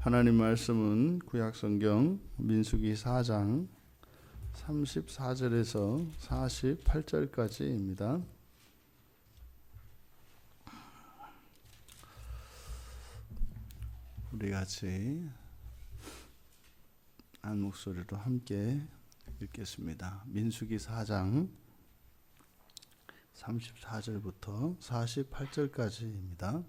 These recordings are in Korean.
하나님 말씀은 구약성경 민수기 4장 34절에서 48절까지입니다. 우리 같이 한 목소리로 함께 읽겠습니다. 민수기 4장 34절부터 48절까지입니다.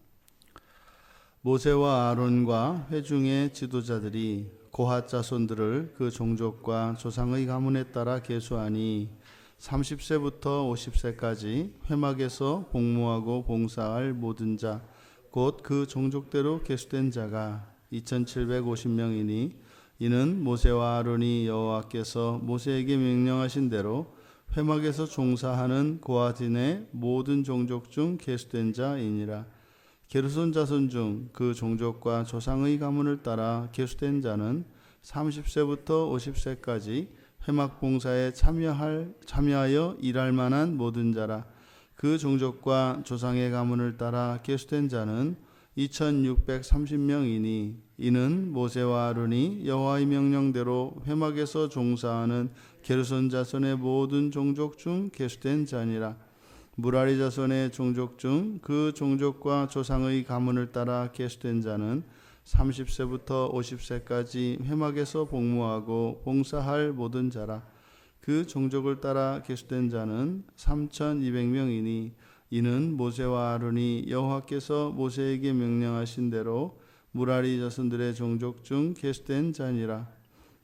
모세와 아론과 회중의 지도자들이 고핫 자손들을 그 종족과 조상의 가문에 따라 계수하니 30세부터 50세까지 회막에서 복무하고 봉사할 모든 자 곧 그 종족대로 계수된 자가 2750명이니 이는 모세와 아론이 여호와께서 모세에게 명령하신 대로 회막에서 종사하는 고핫인의 모든 종족 중 계수된 자이니라. 게르손 자손 중 그 종족과 조상의 가문을 따라 계수된 자는 30세부터 50세까지 회막 봉사에 참여하여 일할 만한 모든 자라. 그 종족과 조상의 가문을 따라 계수된 자는 2630명이니 이는 모세와 아론이 여호와의 명령대로 회막에서 종사하는 게르손 자손의 모든 종족 중 계수된 자니라. 무라리 자손의 종족 중 그 종족과 조상의 가문을 따라 계수된 자는 30세부터 50세까지 회막에서 복무하고 봉사할 모든 자라. 그 종족을 따라 계수된 자는 3200명이니 이는 모세와 아론이 여호와께서 모세에게 명령하신 대로 무라리 자손들의 종족 중 계수된 자니라.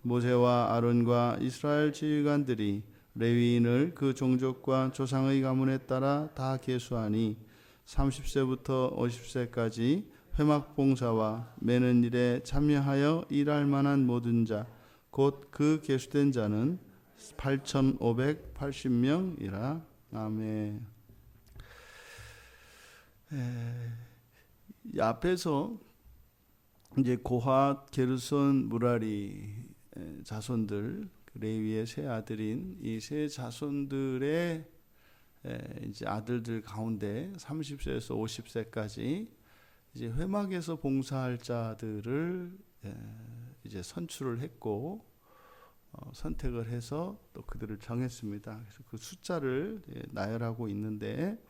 모세와 아론과 이스라엘 지휘관들이 레위인을 그 종족과 조상의 가문에 따라 다 계수하니 30세부터 50세까지 회막 봉사와 매는 일에 참여하여 일할 만한 모든 자 곧 그 계수된 자는 8580명이라. 아멘. 이 앞에서 이제 고핫, 게르손, 무라리 자손들, 레위의 세 아들인 이 세 자손들의 이제 아들들 가운데 30세에서 50세까지 이제 회막에서 봉사할 자들을 이제 선출을 했고 선택을 해서 또 그들을 정했습니다. 그래서 그 숫자를 나열하고 있는데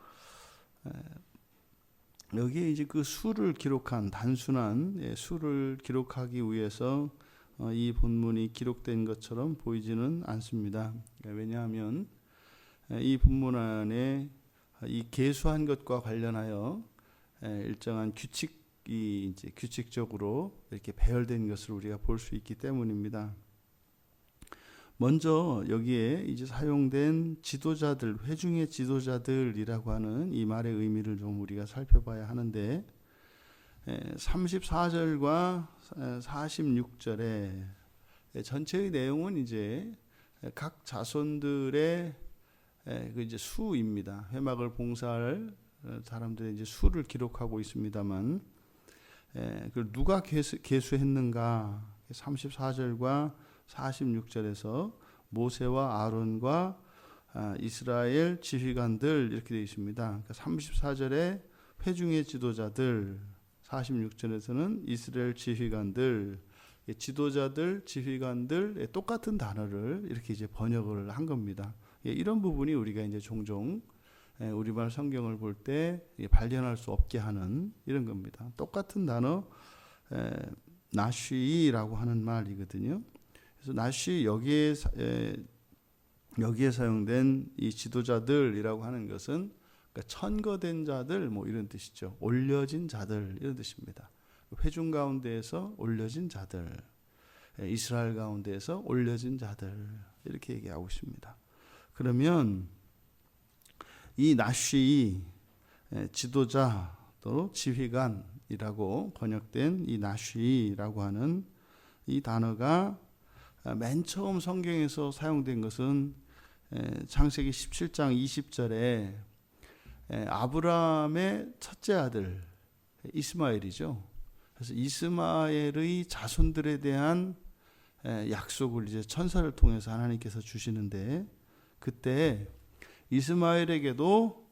여기에 이제 그 수를 기록한 단순한 수를 기록하기 위해서 이 본문이 기록된 것처럼 보이지는 않습니다. 왜냐하면 이 본문 안에 이 계수한 것과 관련하여 일정한 규칙이 이제 규칙적으로 이렇게 배열된 것을 우리가 볼 수 있기 때문입니다. 먼저 여기에 이제 사용된 지도자들, 회중의 지도자들이라고 하는 이 말의 의미를 좀 우리가 살펴봐야 하는데 34절과 46절에 전체의 내용은 이제 각 자손들의 그 이제 수입니다. 회막을 봉사할 사람들의 이제 수를 기록하고 있습니다만, 그 누가 계수했는가? 34절과 46절에서 모세와 아론과 이스라엘 지휘관들 이렇게 되어 있습니다. 34절에 회중의 지도자들, 46절에서는 이스라엘 지휘관들, 지도자들, 지휘관들 똑같은 단어를 이렇게 이제 번역을 한 겁니다. 이런 부분이 우리가 이제 종종 우리말 성경을 볼 때 발견할 수 없게 하는 이런 겁니다. 똑같은 단어 나쉬라고 하는 말이거든요. 그래서 나쉬 여기에 사용된 이 지도자들이라고 하는 것은 그러니까 천거된 자들 뭐 이런 뜻이죠. 올려진 자들 이런 뜻입니다. 회중 가운데에서 올려진 자들, 이스라엘 가운데에서 올려진 자들 이렇게 얘기하고 있습니다. 그러면 이 나쉬 지도자 또 지휘관이라고 번역된 이 나쉬라고 하는 이 단어가 맨 처음 성경에서 사용된 것은 창세기 17장 20절에 아브라함의 첫째 아들 이스마엘이죠. 그래서 이스마엘의 자손들에 대한 약속을 이제 천사를 통해서 하나님께서 주시는데 그때 이스마엘에게도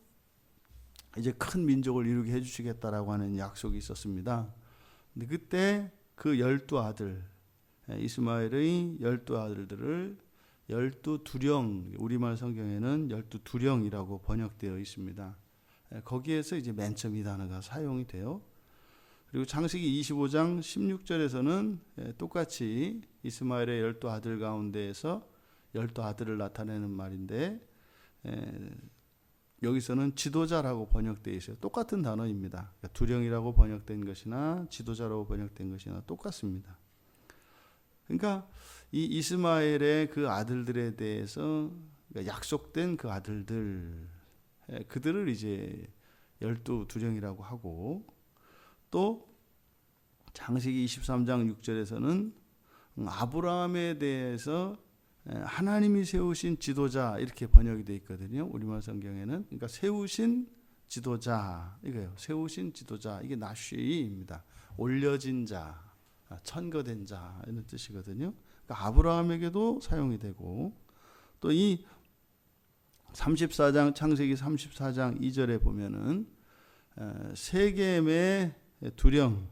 이제 큰 민족을 이루게 해주시겠다라고 하는 약속이 있었습니다. 근데 그때 그 12아들, 이스마엘의 12아들들을 12두령, 우리말 성경에는 12두령이라고 번역되어 있습니다. 거기에서 이제 맨 처음 이 단어가 사용이 돼요. 그리고 창세기 25장 16절에서는 똑같이 이스마엘의 12아들 가운데에서 12아들을 나타내는 말인데, 여기서는 지도자라고 번역되어 있어요. 똑같은 단어입니다. 그러니까 두령이라고 번역된 것이나 지도자라고 번역된 것이나 똑같습니다. 그러니까 이 이스마엘의 그 아들들에 대해서, 그러니까 약속된 그 아들들, 그들을 이제 12두령이라고 하고, 또 창세기 23장 6절에서는 아브라함에 대해서 하나님이 세우신 지도자, 이렇게 번역이 되어 있거든요. 우리말 성경에는. 그러니까 세우신 지도자, 이거예요. 세우신 지도자, 이게 나쉬입니다. 올려진 자, 천거된 자, 이런 뜻이거든요. 그러니까 아브라함에게도 사용이 되고, 또 이 34장, 창세기 34장 2절에 보면은 세겜의 두령,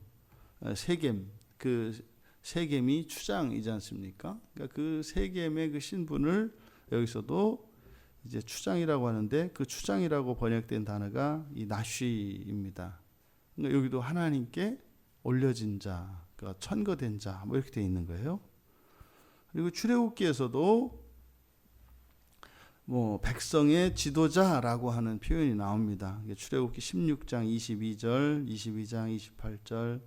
세겜, 그 세겜이 추장이지 않습니까? 그러니까 그 세겜의 그 신분을 여기서도 이제 추장이라고 하는데, 그 추장이라고 번역된 단어가 이 나쉬입니다. 그러니까 여기도 하나님께 올려진 자, 그러니까 천거된 자, 뭐 이렇게 되어 있는 거예요. 그리고 출애굽기에서도 뭐 백성의 지도자라고 하는 표현이 나옵니다. 출애굽기 16장 22절, 22장 28절,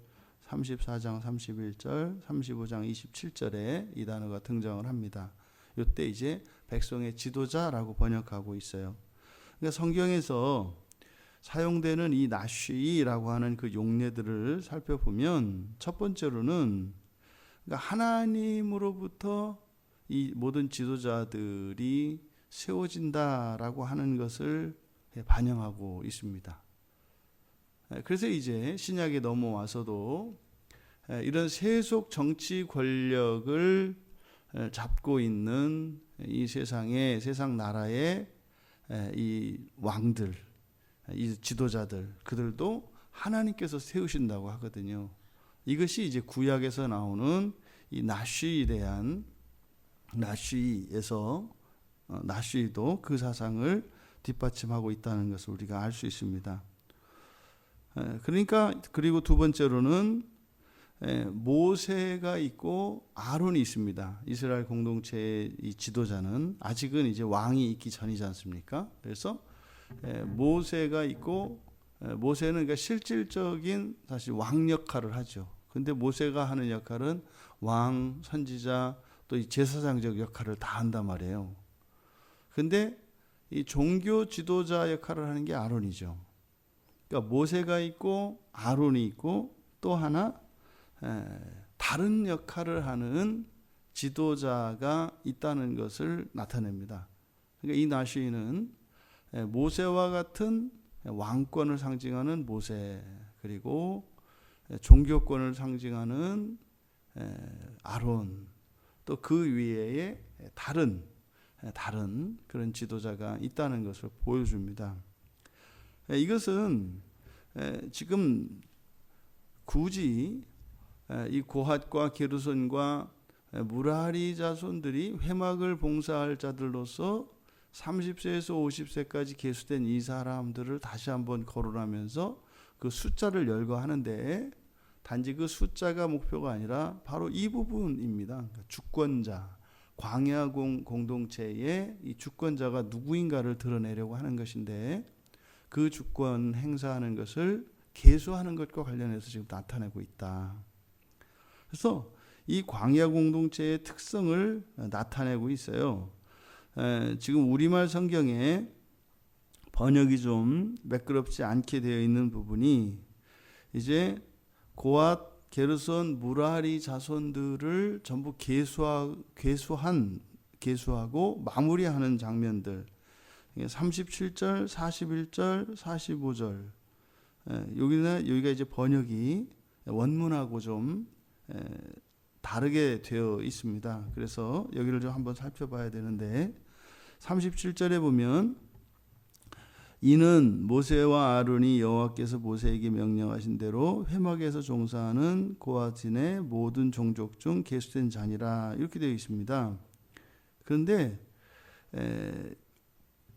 34장 31절, 35장 27절에 이 단어가 등장을 합니다. 이때 이제 백성의 지도자라고 번역하고 있어요. 그러니까 성경에서 사용되는 이 나쉬라고 하는 그 용례들을 살펴보면, 첫 번째로는 그러니까 하나님으로부터 이 모든 지도자들이 세워진다라고 하는 것을 반영하고 있습니다. 그래서 이제 신약에 넘어와서도 이런 세속 정치 권력을 잡고 있는 이 세상 나라의 이 왕들, 이 지도자들, 그들도 하나님께서 세우신다고 하거든요. 이것이 이제 구약에서 나오는 이 나쉬에 대한, 나쉬도 그 사상을 뒷받침하고 있다는 것을 우리가 알 수 있습니다. 그러니까, 그리고 두 번째로는 모세가 있고 아론이 있습니다. 이스라엘 공동체의 이 지도자는 아직은 이제 왕이 있기 전이지 않습니까? 그래서 모세가 있고, 모세는 그러니까 실질적인 사실 왕 역할을 하죠. 근데 모세가 하는 역할은 왕, 선지자, 또 이 제사장적 역할을 다 한단 말이에요. 근데 이 종교 지도자 역할을 하는 게 아론이죠. 그러니까 모세가 있고 아론이 있고, 또 하나 다른 역할을 하는 지도자가 있다는 것을 나타냅니다. 그러니까 이 나쉬는 모세와 같은 왕권을 상징하는 모세, 그리고 종교권을 상징하는 아론, 또 그 위에 다른 그런 지도자가 있다는 것을 보여줍니다. 이것은 지금 굳이 이 고핫과 게르손과 무라리 자손들이 회막을 봉사할 자들로서 30세에서 50세까지 계수된 이 사람들을 다시 한번 거론하면서 그 숫자를 열거하는데, 단지 그 숫자가 목표가 아니라 바로 이 부분입니다. 그러니까 주권자, 광야 공동체의 이 주권자가 누구인가를 드러내려고 하는 것인데, 그 주권 행사하는 것을 계수하는 것과 관련해서 지금 나타내고 있다. 그래서 이 광야 공동체의 특성을 나타내고 있어요. 지금 우리말 성경에 번역이 좀 매끄럽지 않게 되어 있는 부분이, 이제 고핫, 게르손, 무라리 자손들을 전부 계수하고 마무리하는 장면들, 37절, 41절, 45절, 여기가 이제 번역이 원문하고 좀 다르게 되어 있습니다. 그래서 여기를 좀 한번 살펴봐야 되는데, 37절에 보면 이는 모세와 아론이 여호와께서 모세에게 명령하신 대로 회막에서 종사하는 고아진의 모든 종족 중 계수된 자니라. 이렇게 되어 있습니다. 그런데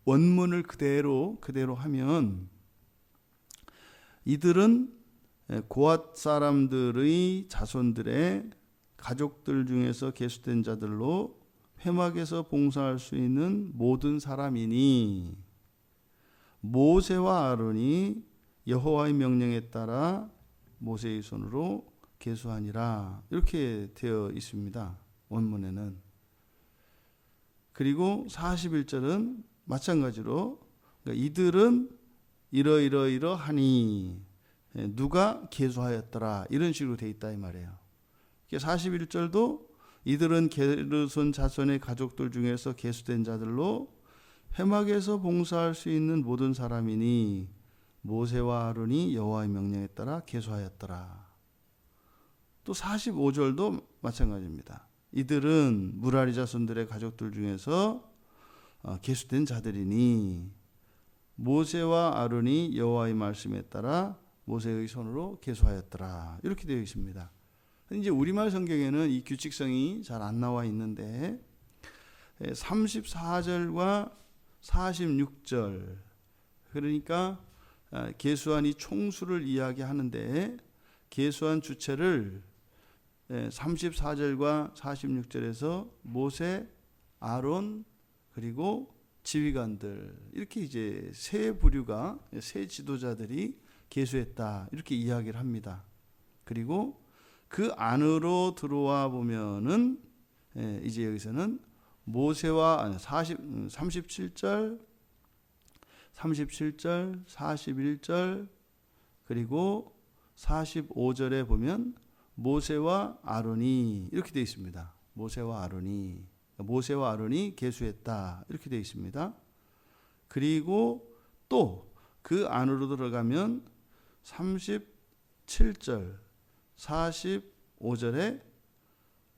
원문을 그대로 하면 이들은 고앗 사람들의 자손들의 가족들 중에서 계수된 자들로 회막에서 봉사할 수 있는 모든 사람이니 모세와 아론이 여호와의 명령에 따라 모세의 손으로 계수하니라. 이렇게 되어 있습니다. 원문에는. 그리고 41절은 마찬가지로 그러니까 이들은 이러하니 누가 계수하였더라. 이런 식으로 되어 있다 이 말이에요. 41절도 이들은 게르손 자손의 가족들 중에서 계수된 자들로 회막에서 봉사할 수 있는 모든 사람이니 모세와 아론이 여호와의 명령에 따라 계수하였더라. 또 45절도 마찬가지입니다. 이들은 무라리 자손들의 가족들 중에서 계수된 자들이니 모세와 아론이 여호와의 말씀에 따라 모세의 손으로 계수하였더라. 이렇게 되어 있습니다. 이제 우리말 성경에는 이 규칙성이 잘 안 나와 있는데 34절과 46절 그러니까 계수한 이 총수를 이야기하는데 계수한 주체를 34절과 46절에서 모세, 아론 그리고 지휘관들 이렇게 이제 세 부류가 세 지도자들이 계수했다 이렇게 이야기를 합니다. 그리고 그 안으로 들어와 보면은 이제 여기서는 모세와 37절, 41절 그리고 45절에 보면 모세와 아론이 이렇게 되어 있습니다. 모세와 아론이 계수했다 이렇게 되어 있습니다. 그리고 또 그 안으로 들어가면 37절, 45절에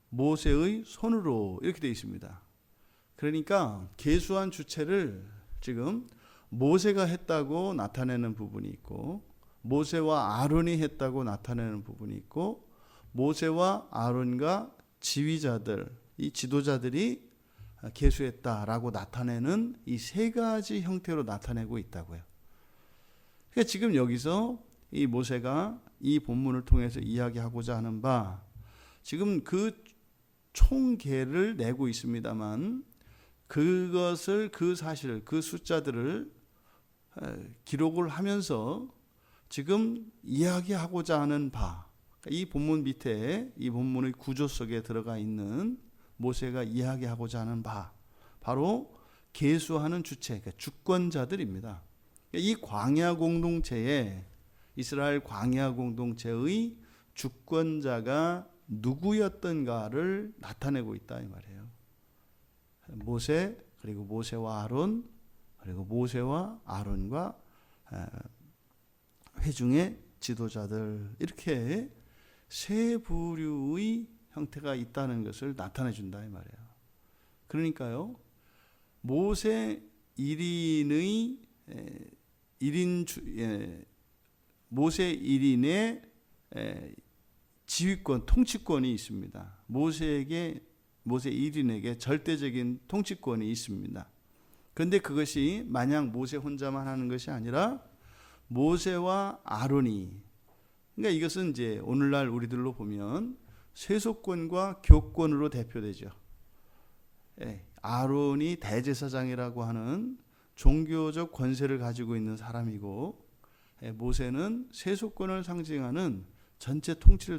모세의 손으로 이렇게 되어 있습니다. 그러니까 계수한 주체를 지금 모세가 했다고 나타내는 부분이 있고 모세와 아론이 했다고 나타내는 부분이 있고 모세와 아론과 지휘자들, 이 지도자들이 계수했다라고 나타내는 이 세 가지 형태로 나타내고 있다고요. 그러니까 지금 여기서 이 모세가 이 본문을 통해서 이야기하고자 하는 바 지금 그 총계를 내고 있습니다만 그것을 그 사실을 그 숫자들을 기록을 하면서 지금 이야기하고자 하는 바 이 본문 밑에 이 본문의 구조 속에 들어가 있는 모세가 이야기하고자 하는 바 바로 계수하는 주체 그러니까 주권자들입니다. 이 광야 공동체에 이스라엘 광야 공동체의 주권자가 누구였던가를 나타내고 있다 이 말이에요. 모세 그리고 모세와 아론 그리고 모세와 아론과 회중의 지도자들 이렇게 세 부류의 형태가 있다는 것을 나타내 준다 이 말이에요. 그러니까요. 모세 1인의 모세 1인의 지휘권, 통치권이 있습니다. 모세 1인에게 절대적인 통치권이 있습니다. 그런데 그것이 마냥 모세 혼자만 하는 것이 아니라 모세와 아론이 그러니까 이것은 이제 오늘날 우리들로 보면 세속권과 교권으로 대표되죠. 아론이 대제사장이라고 하는 종교적 권세를 가지고 있는 사람이고 모세는 세속권을 상징하는 전체 통치를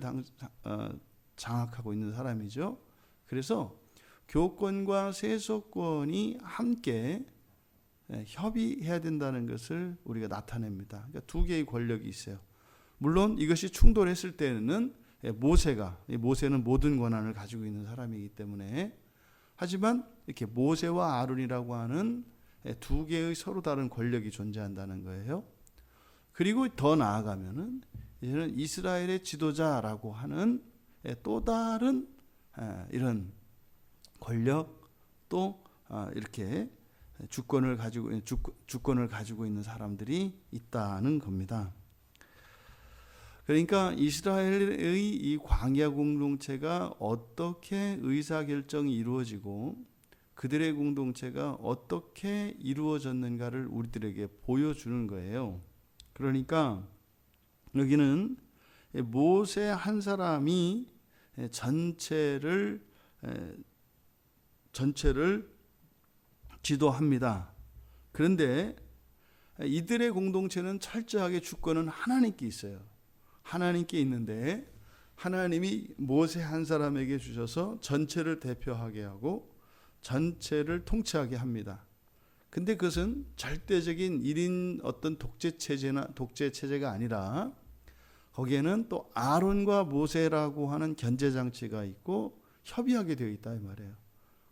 장악하고 있는 사람이죠. 그래서 교권과 세속권이 함께 협의해야 된다는 것을 우리가 나타냅니다. 그러니까 두 개의 권력이 있어요. 물론 이것이 충돌했을 때는 모세는 모든 권한을 가지고 있는 사람이기 때문에 하지만 이렇게 모세와 아론이라고 하는 두 개의 서로 다른 권력이 존재한다는 거예요. 그리고 더 나아가면은 이제는 이스라엘의 지도자라고 하는 또 다른 이런 권력 또 이렇게 주권을 가지고 있는 사람들이 있다는 겁니다. 그러니까 이스라엘의 이 광야 공동체가 어떻게 의사결정이 이루어지고 그들의 공동체가 어떻게 이루어졌는가를 우리들에게 보여주는 거예요. 그러니까 여기는 모세 한 사람이 전체를 지도합니다. 그런데 이들의 공동체는 철저하게 주권은 하나님께 있어요. 하나님께 있는데 하나님이 모세 한 사람에게 주셔서 전체를 대표하게 하고 전체를 통치하게 합니다. 근데 그것은 절대적인 1인 어떤 독재 체제가 아니라 거기에는 또 아론과 모세라고 하는 견제 장치가 있고 협의하게 되어 있다 이 말이에요.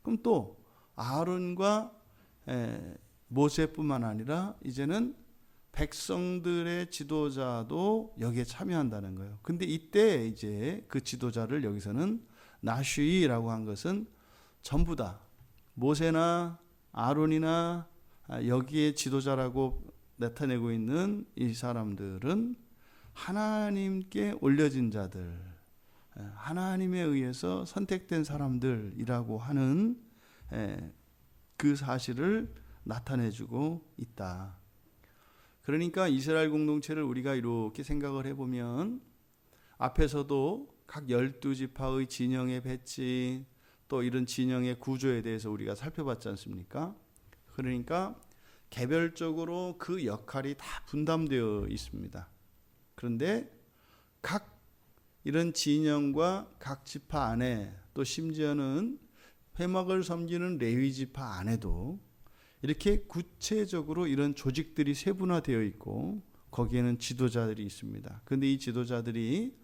그럼 또 아론과 모세뿐만 아니라 이제는 백성들의 지도자도 여기에 참여한다는 거예요. 근데 이때 이제 그 지도자를 여기서는 나슈이라고 한 것은 전부 다 모세나 아론이나 여기에 지도자라고 나타내고 있는 이 사람들은 하나님께 올려진 자들, 하나님에 의해서 선택된 사람들이라고 하는 그 사실을 나타내주고 있다. 그러니까 이스라엘 공동체를 우리가 이렇게 생각을 해보면 앞에서도 각 12지파의 진영의 배치 또 이런 진영의 구조에 대해서 우리가 살펴봤지 않습니까? 그러니까 개별적으로 그 역할이 다 분담되어 있습니다. 그런데 각 이런 진영과 각 지파 안에 또 심지어는 회막을 섬기는 레위 지파 안에도 이렇게 구체적으로 이런 조직들이 세분화되어 있고 거기에는 지도자들이 있습니다. 그런데 이 지도자들이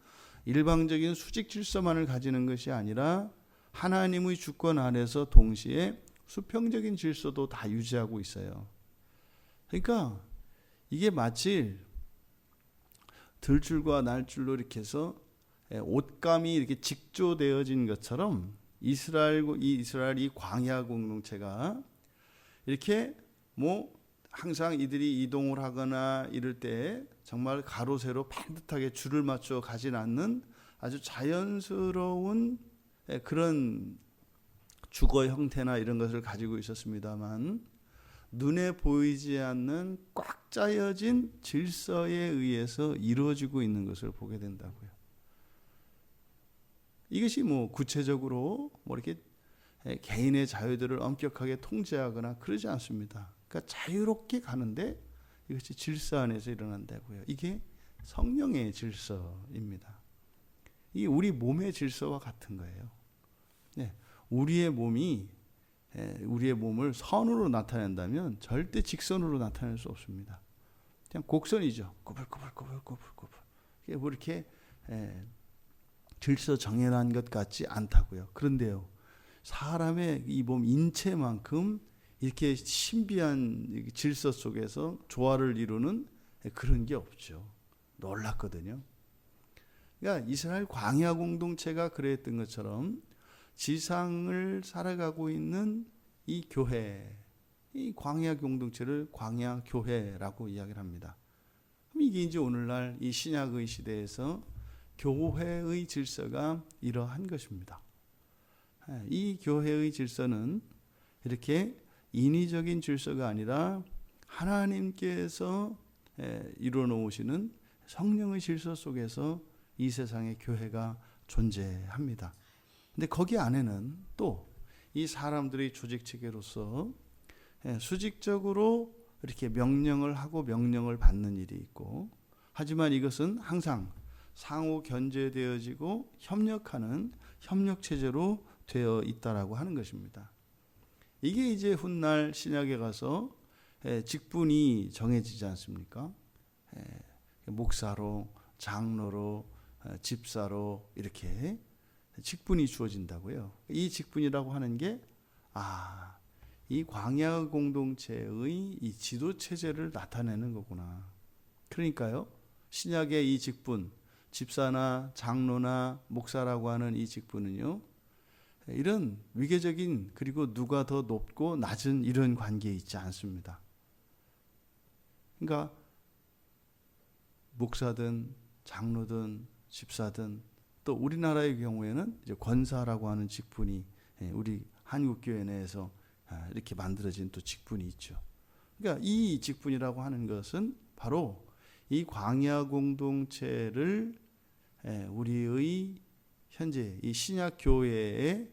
일방적인 수직 질서만을 가지는 것이 아니라 하나님의 주권 안에서 동시에 수평적인 질서도 다 유지하고 있어요. 그러니까 이게 마치 들줄과 날줄로 이렇게 해서 옷감이 이렇게 직조되어진 것처럼 이스라엘 이 광야 공동체가 이렇게 항상 이들이 이동을 하거나 이럴 때 정말 가로 세로 반듯하게 줄을 맞춰 가진 않는 아주 자연스러운 그런 주거 형태나 이런 것을 가지고 있었습니다만 눈에 보이지 않는 꽉 짜여진 질서에 의해서 이루어지고 있는 것을 보게 된다고요. 이것이 구체적으로 이렇게 개인의 자유들을 엄격하게 통제하거나 그러지 않습니다. 그러니까 자유롭게 가는데 이것이 질서 안에서 일어난다고요. 이게 성령의 질서입니다. 이게 우리 몸의 질서와 같은 거예요. 우리의 몸을 선으로 나타낸다면 절대 직선으로 나타낼 수 없습니다. 그냥 곡선이죠. 꼬불꼬불꼬불꼬불꼬불. 이게 이렇게 질서 정연한 것 같지 않다고요. 그런데요, 사람의 이 몸 인체만큼 이렇게 신비한 질서 속에서 조화를 이루는 그런 게 없죠. 놀랐거든요. 그러니까 이스라엘 광야 공동체가 그랬던 것처럼 지상을 살아가고 있는 이 교회, 이 광야 공동체를 광야 교회라고 이야기를 합니다. 그럼 이게 이제 오늘날 이 신약의 시대에서 교회의 질서가 이러한 것입니다. 이 교회의 질서는 이렇게 인위적인 질서가 아니라 하나님께서 이루어 놓으시는 성령의 질서 속에서 이 세상의 교회가 존재합니다. 근데 거기 안에는 또 이 사람들의 조직 체계로서 수직적으로 이렇게 명령을 하고 명령을 받는 일이 있고, 하지만 이것은 항상 상호 견제되어지고 협력하는 협력 체제로 되어 있다라고 하는 것입니다. 이게 이제 훗날 신약에 가서 직분이 정해지지 않습니까? 목사로, 장로로, 집사로 이렇게 직분이 주어진다고요. 이 직분이라고 하는 게 이 광야 공동체의 이 지도 체제를 나타내는 거구나. 그러니까요, 신약의 이 직분, 집사나 장로나 목사라고 하는 이 직분은요, 이런 위계적인 그리고 누가 더 높고 낮은 이런 관계에 있지 않습니다. 그러니까 목사든 장로든 집사든 또 우리나라의 경우에는 이제 권사라고 하는 직분이 우리 한국교회 내에서 이렇게 만들어진 또 직분이 있죠. 그러니까 이 직분이라고 하는 것은 바로 이 광야 공동체를 우리의 현재 이 신약 교회에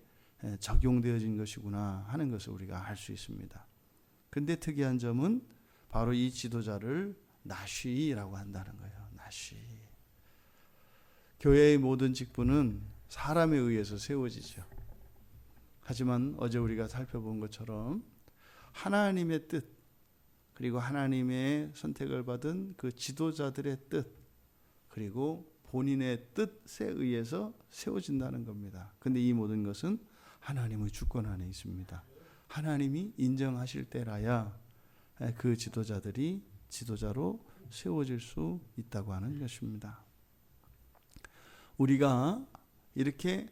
적용되어진 것이구나 하는 것을 우리가 알 수 있습니다. 그런데 특이한 점은 바로 이 지도자를 나쉬라고 한다는 거예요. 나쉬. 교회의 모든 직분은 사람에 의해서 세워지죠. 하지만 어제 우리가 살펴본 것처럼 하나님의 뜻, 그리고 하나님의 선택을 받은 그 지도자들의 뜻, 그리고 본인의 뜻에 의해서 세워진다는 겁니다. 그런데 이 모든 것은 하나님의 주권 안에 있습니다. 하나님이 인정하실 때라야 그 지도자들이 지도자로 세워질 수 있다고 하는 것입니다. 우리가 이렇게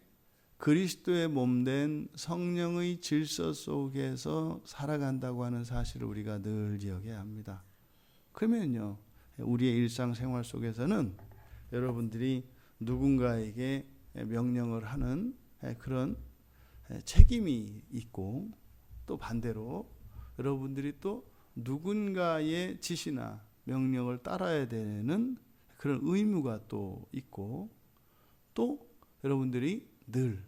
그리스도의 몸된 성령의 질서 속에서 살아간다고 하는 사실을 우리가 늘 기억해야 합니다. 그러면요, 우리의 일상생활 속에서는 여러분들이 누군가에게 명령을 하는 그런 책임이 있고, 또 반대로 여러분들이 또 누군가의 지시나 명령을 따라야 되는 그런 의무가 또 있고, 또 여러분들이 늘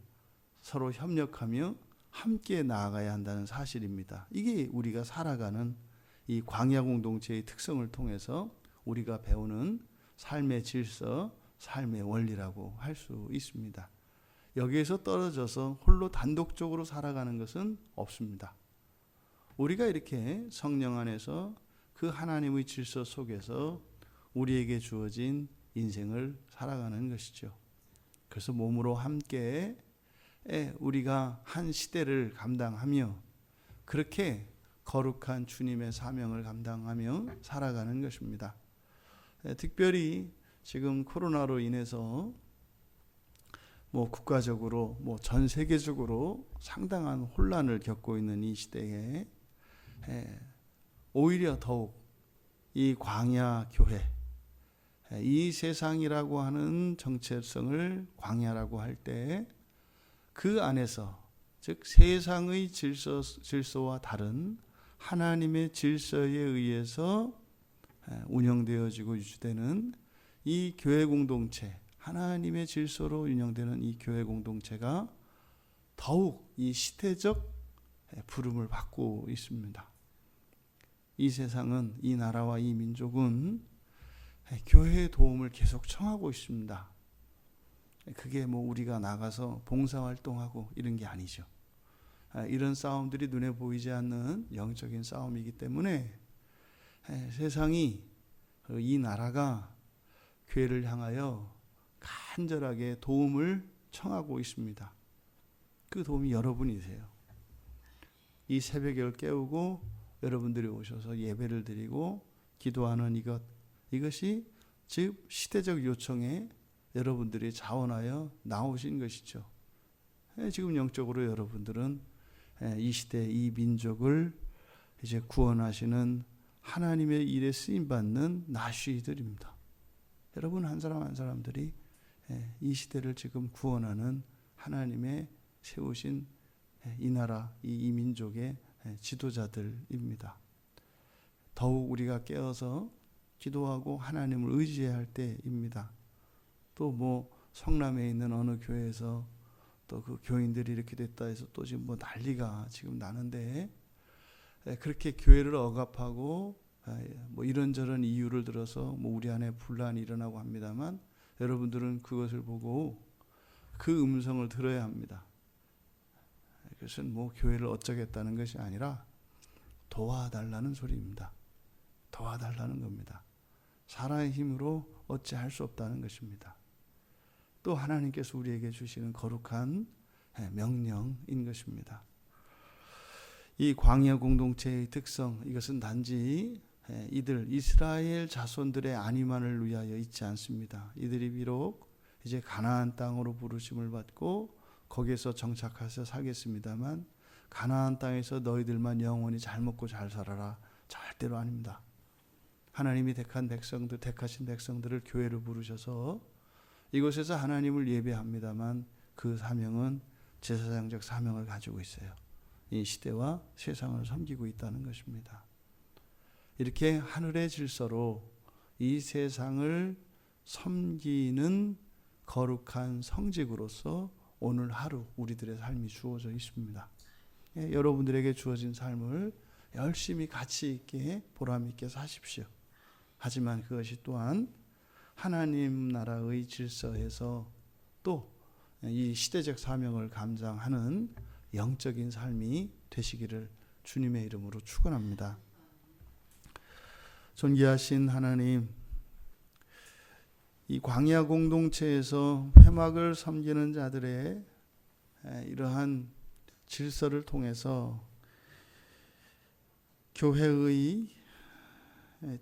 서로 협력하며 함께 나아가야 한다는 사실입니다. 이게 우리가 살아가는 이 광야 공동체의 특성을 통해서 우리가 배우는 삶의 질서, 삶의 원리라고 할 수 있습니다. 여기에서 떨어져서 홀로 단독적으로 살아가는 것은 없습니다. 우리가 이렇게 성령 안에서 그 하나님의 질서 속에서 우리에게 주어진 인생을 살아가는 것이죠. 그래서 몸으로 함께 우리가 한 시대를 감당하며 그렇게 거룩한 주님의 사명을 감당하며 살아가는 것입니다. 특별히 지금 코로나로 인해서 국가적으로 전 세계적으로 상당한 혼란을 겪고 있는 이 시대에 오히려 더욱 이 광야 교회, 이 세상이라고 하는 정체성을 광야라고 할 때 그 안에서, 즉 세상의 질서와 다른 하나님의 질서에 의해서 운영되어지고 유지되는 이 교회 공동체, 하나님의 질서로 운영되는 이 교회 공동체가 더욱 이 시대적 부름을 받고 있습니다. 이 세상은, 이 나라와 이 민족은 교회의 도움을 계속 청하고 있습니다. 그게 우리가 나가서 봉사활동하고 이런 게 아니죠. 이런 싸움들이 눈에 보이지 않는 영적인 싸움이기 때문에 세상이, 이 나라가 교회를 향하여 간절하게 도움을 청하고 있습니다. 그 도움이 여러분이세요. 이 새벽을 깨우고 여러분들이 오셔서 예배를 드리고 기도하는 이것이 즉 시대적 요청에 여러분들이 자원하여 나오신 것이죠. 지금 영적으로 여러분들은 이 시대, 이 민족을 이제 구원하시는 하나님의 일에 쓰임받는 나쉬들입니다. 여러분 한 사람 한 사람들이 이 시대를 지금 구원하는 하나님의 세우신 이 나라, 이 민족의 지도자들입니다. 더욱 우리가 깨어서 기도하고 하나님을 의지해야 할 때입니다. 또 성남에 있는 어느 교회에서 또 그 교인들이 이렇게 됐다 해서 또 지금 난리가 지금 나는데, 그렇게 교회를 억압하고 이런저런 이유를 들어서 우리 안에 분란이 일어나고 합니다만, 여러분들은 그것을 보고 그 음성을 들어야 합니다. 그것은 교회를 어쩌겠다는 것이 아니라 도와달라는 소리입니다. 도와달라는 겁니다. 사람의 힘으로 어찌할 수 없다는 것입니다. 또 하나님께서 우리에게 주시는 거룩한 명령인 것입니다. 이 광야 공동체의 특성, 이것은 단지 이들 이스라엘 자손들의 안위만을 위하여 있지 않습니다. 이들이 비록 이제 가나안 땅으로 부르심을 받고 거기에서 정착해서 살겠습니다만 가나안 땅에서 너희들만 영원히 잘 먹고 잘 살아라. 절대로 아닙니다. 하나님이 택하신 백성들을 교회로 부르셔서 이곳에서 하나님을 예배합니다만 그 사명은 제사장적 사명을 가지고 있어요. 이 시대와 세상을 섬기고 있다는 것입니다. 이렇게 하늘의 질서로 이 세상을 섬기는 거룩한 성직으로서 오늘 하루 우리들의 삶이 주어져 있습니다. 여러분들에게 주어진 삶을 열심히 가치 있게 보람 있게 사십시오. 하지만 그것이 또한 하나님 나라의 질서에서 또 이 시대적 사명을 감당하는 영적인 삶이 되시기를 주님의 이름으로 축원합니다. 존귀하신 하나님, 이 광야 공동체에서 회막을 섬기는 자들의 이러한 질서를 통해서 교회의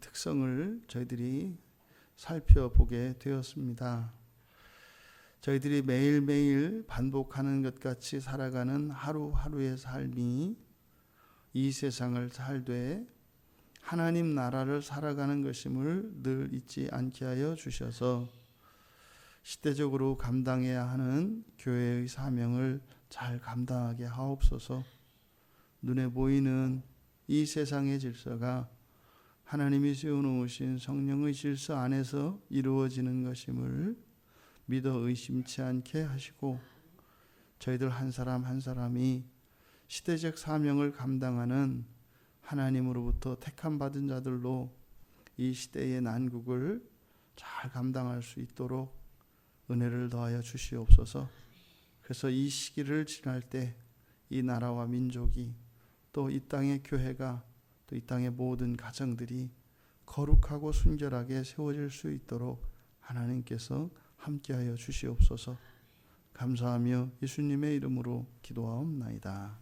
특성을 저희들이 살펴보게 되었습니다. 저희들이 매일매일 반복하는 것 같이 살아가는 하루하루의 삶이 이 세상을 살되 하나님 나라를 살아가는 것임을 늘 잊지 않게 하여 주셔서 시대적으로 감당해야 하는 교회의 사명을 잘 감당하게 하옵소서. 눈에 보이는 이 세상의 질서가 하나님이 세워놓으신 성령의 질서 안에서 이루어지는 것임을 믿어 의심치 않게 하시고 저희들 한 사람 한 사람이 시대적 사명을 감당하는 하나님으로부터 택함 받은 자들로 이 시대의 난국을 잘 감당할 수 있도록 은혜를 더하여 주시옵소서. 그래서 이 시기를 지날 때 이 나라와 민족이 또 이 땅의 교회가 또 이 땅의 모든 가정들이 거룩하고 순결하게 세워질 수 있도록 하나님께서 함께하여 주시옵소서. 감사하며 예수님의 이름으로 기도하옵나이다.